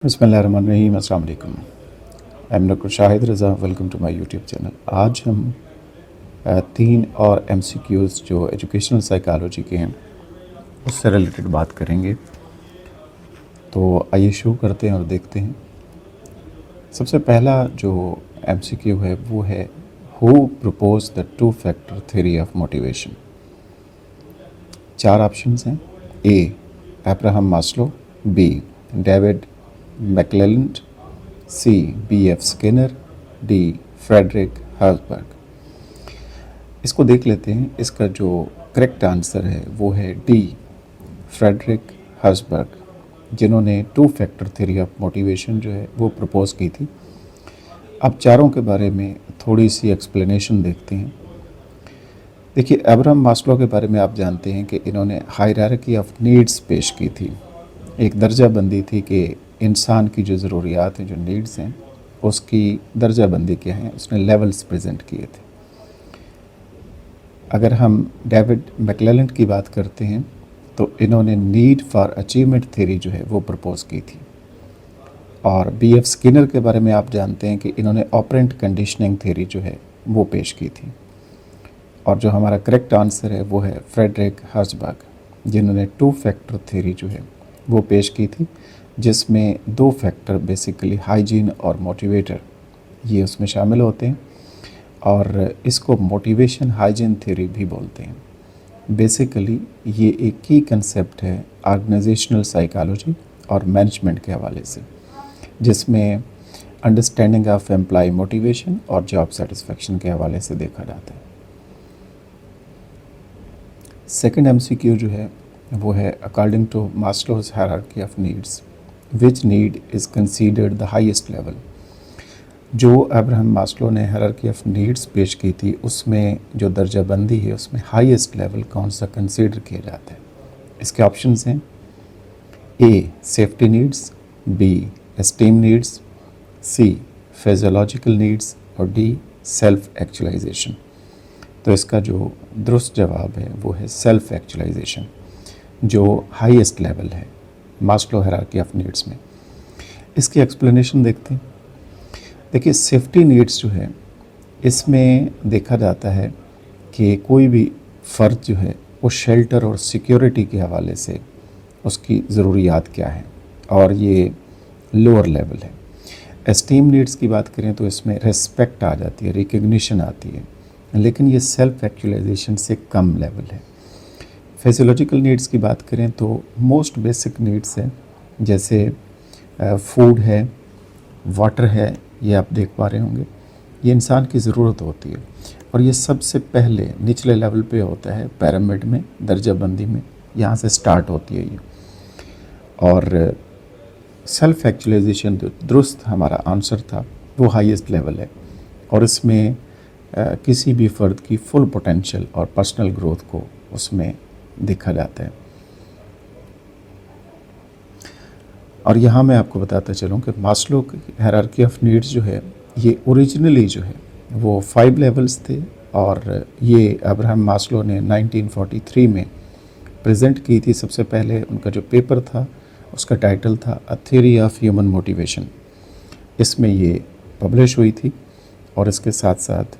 बिस्मिल्लाहिर्रहमानिर्रहीम। अस्सलाम वालेकुम। I am doctor Shahid Raza. Welcome to my YouTube channel. आज हम 3 और MCQs जो एजुकेशनल साइकोलॉजी के हैं उससे रिलेटेड बात करेंगे। तो आइए शुरू करते हैं और देखते हैं। सबसे पहला जो MCQ है वो है who propose the 2 factor theory of motivation. 4 options हैं। A Abraham Maslow, B David McClelland, C B.F. Skinner, D Frederick Herzberg. इसको देख लेते हैं। इसका जो करेक्ट आंसर है वो है डी फ्रेडरिक हर्ज़बर्ग, जिन्होंने 2 फैक्टर थ्योरी ऑफ मोटिवेशन जो है वो प्रपोज की थी। अब चारों के बारे में थोड़ी सी एक्सप्लेनेशन देखते हैं। देखिए, अब्राहम मास्लो के बारे में आप जानते हैं कि इन्होंने हायरार्की ऑफ नीड्स पेश की थी। एक दर्जा बंदी थी कि इंसान की जो ज़रूरियात हैं, जो नीड्स हैं, उसकी दर्जा बंदी क्या है, उसने लेवल्स प्रेजेंट किए थे। अगर हम डेविड मैकक्लेलैंड की बात करते हैं तो इन्होंने नीड फॉर अचीवमेंट थ्योरी जो है वो प्रपोज की थी। और B.F. स्किनर के बारे में आप जानते हैं कि इन्होंने ऑपरेंट कंडीशनिंग थ्योरी जो है वो पेश की थी। और जो हमारा करेक्ट आंसर है वो है फ्रेडरिक हर्ज़बर्ग, जिन्होंने 2 फैक्टर थ्योरी जो है वो पेश की थी, जिसमें 2 फैक्टर बेसिकली हाइजीन और मोटिवेटर ये उसमें शामिल होते हैं। और इसको मोटिवेशन हाइजीन थ्योरी भी बोलते हैं। बेसिकली ये एक की कंसेप्ट है ऑर्गेनाइजेशनल साइकोलॉजी और मैनेजमेंट के हवाले से, जिसमें अंडरस्टैंडिंग ऑफ एम्प्लॉय मोटिवेशन और जॉब सेटिस्फेक्शन के हवाले से देखा जाता है। सेकंड MCQ जो है वो है according to Maslow's hierarchy of needs which need is considered the highest level. जो अब्राहम मास्लो ने हायरार्की ऑफ नीड्स पेश की थी उसमें जो दर्जा बंदी है उसमें हाईएस्ट लेवल कौन सा कंसीडर किया जाता है। इसके ऑप्शंस हैं। A safety needs, B esteem needs, C physiological needs और डी सेल्फ एक्चुअलाइजेशन। तो इसका जो दुरुस्त जवाब है वो है सेल्फ एक्चुअलाइजेशन, जो हाईएस्ट लेवल है मास्लो हायरार्की ऑफ नीड्स में। इसकी एक्सप्लेनेशन देखते हैं। देखिए, सेफ्टी नीड्स जो है इसमें देखा जाता है कि कोई भी फ़र्द जो है वो शेल्टर और सिक्योरिटी के हवाले से उसकी ज़रूरियात क्या है, और ये लोअर लेवल है। एस्टीम नीड्स की बात करें तो इसमें रिस्पेक्ट आ जाती है, रिकग्निशन आती है, लेकिन ये सेल्फ एक्चुअलाइजेशन से कम लेवल है। फिजियोलॉजिकल नीड्स की बात करें तो मोस्ट बेसिक नीड्स हैं, जैसे फूड है, वाटर है, ये आप देख पा रहे होंगे, ये इंसान की ज़रूरत होती है। और ये सबसे पहले निचले लेवल पे होता है, पिरामिड में, दर्जा बंदी में, यहाँ से स्टार्ट होती है ये। और सेल्फ एक्चुअलाइजेशन जो दुरुस्त हमारा आंसर था वो हाईएस्ट लेवल है, और इसमें किसी भी फ़र्द की फुल पोटेंशियल और पर्सनल ग्रोथ को उसमें देखा जाता है। और यहाँ मैं आपको बताता चलूँ कि मास्लो की हायरार्की ऑफ नीड्स जो है ये ओरिजिनली जो है वो 5 लेवल्स थे, और ये अब्राहम मास्लो ने 1943 में प्रेजेंट की थी। सबसे पहले उनका जो पेपर था उसका टाइटल था a theory of human motivation. इसमें ये पब्लिश हुई थी, और इसके साथ साथ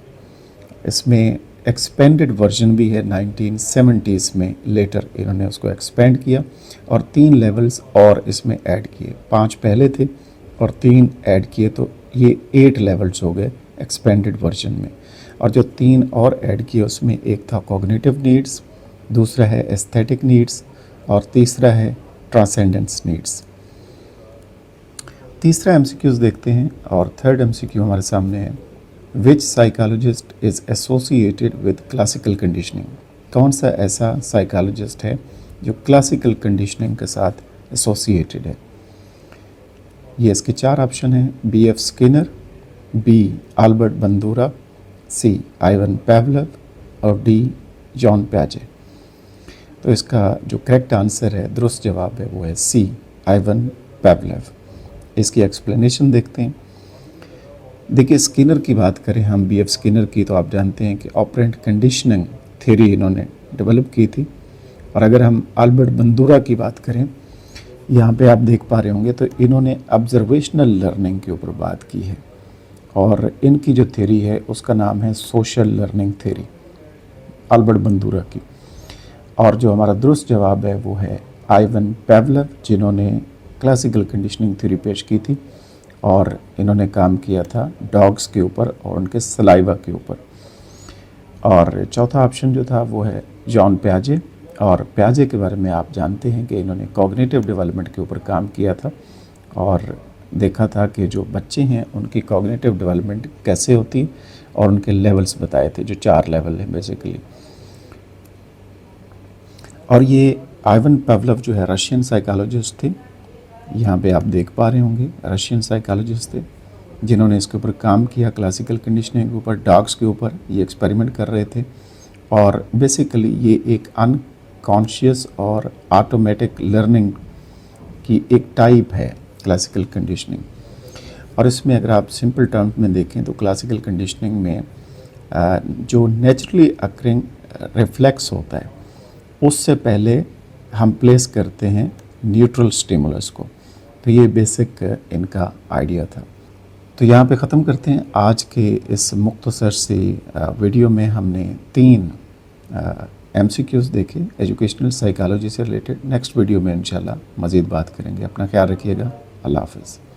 इसमें एक्सपेंडेड वर्जन भी है 1970s में। लेटर इन्होंने उसको एक्सपेंड किया और 3 लेवल्स और इसमें ऐड किए। 5 पहले थे और 3 ऐड किए, तो ये 8 लेवल्स हो गए एक्सपेंडेड वर्जन में। और जो 3 और ऐड किए उसमें एक था कॉग्निटिव नीड्स, दूसरा है एस्थेटिक नीड्स, और तीसरा है ट्रांसेंडेंस नीड्स। तीसरा MCQs देखते हैं, और थर्ड MCQ हमारे सामने है। Which psychologist is associated with classical conditioning. कौन सा ऐसा साइकोलॉजिस्ट है जो क्लासिकल कंडीशनिंग के साथ एसोसिएटेड है। ये इसके 4 ऑप्शन हैं। B.F. Skinner, B. Albert Bandura, C. Ivan Pavlov और D. जॉन प्याजे। तो इसका जो करेक्ट आंसर है, दुरुस्त जवाब है, वो है C. आइवन पेवलव। इसकी एक्सप्लेनेशन देखते हैं। देखिए, स्किनर की बात करें हम, B.F. स्किनर की, तो आप जानते हैं कि ऑपरेंट कंडीशनिंग थ्योरी इन्होंने डेवलप की थी। और अगर हम आल्बर्ट बंदूरा की बात करें, यहाँ पे आप देख पा रहे होंगे तो इन्होंने ऑब्जर्वेशनल लर्निंग के ऊपर बात की है और इनकी जो थ्योरी है उसका नाम है सोशल लर्निंग थ्योरी, अल्बर्ट बंदूरा की। और जो हमारा दुरुस्त जवाब है वो है आइवन पावलोव, जिन्होंने क्लासिकल कंडीशनिंग थ्योरी पेश की थी और इन्होंने काम किया था डॉग्स के ऊपर और उनके सलाइवा के ऊपर। और चौथा ऑप्शन जो था वो है जॉन प्याजे, और प्याजे के बारे में आप जानते हैं कि इन्होंने कॉग्निटिव डेवलपमेंट के ऊपर काम किया था और देखा था कि जो बच्चे हैं उनकी कॉग्निटिव डेवलपमेंट कैसे होती और उनके लेवल्स बताए थे, जो 4 लेवल हैं बेसिकली। और ये आइवन पावलोव जो है रशियन साइकोलॉजिस्ट थे, यहाँ पे आप देख पा रहे होंगे रशियन साइकोलॉजिस्ट थे जिन्होंने इसके ऊपर काम किया, क्लासिकल कंडीशनिंग के ऊपर, डॉग्स के ऊपर ये एक्सपेरिमेंट कर रहे थे। और बेसिकली ये एक अनकॉन्शियस और ऑटोमेटिक लर्निंग की एक टाइप है क्लासिकल कंडीशनिंग। और इसमें अगर आप सिंपल टर्म्स में देखें तो क्लासिकल कंडीशनिंग में जो नेचुरली अकरिंग रिफ्लेक्स होता है उससे पहले हम प्लेस करते हैं न्यूट्रल स्टिमुलस को। तो ये बेसिक इनका आइडिया था। तो यहाँ पे ख़त्म करते हैं आज के इस मुख्तसर से वीडियो में। हमने 3 MCQs देखे एजुकेशनल साइकोलॉजी से रिलेटेड। नेक्स्ट वीडियो में इंशाल्लाह मज़ीद बात करेंगे। अपना ख्याल रखिएगा। अल्लाह हाफ़िज़।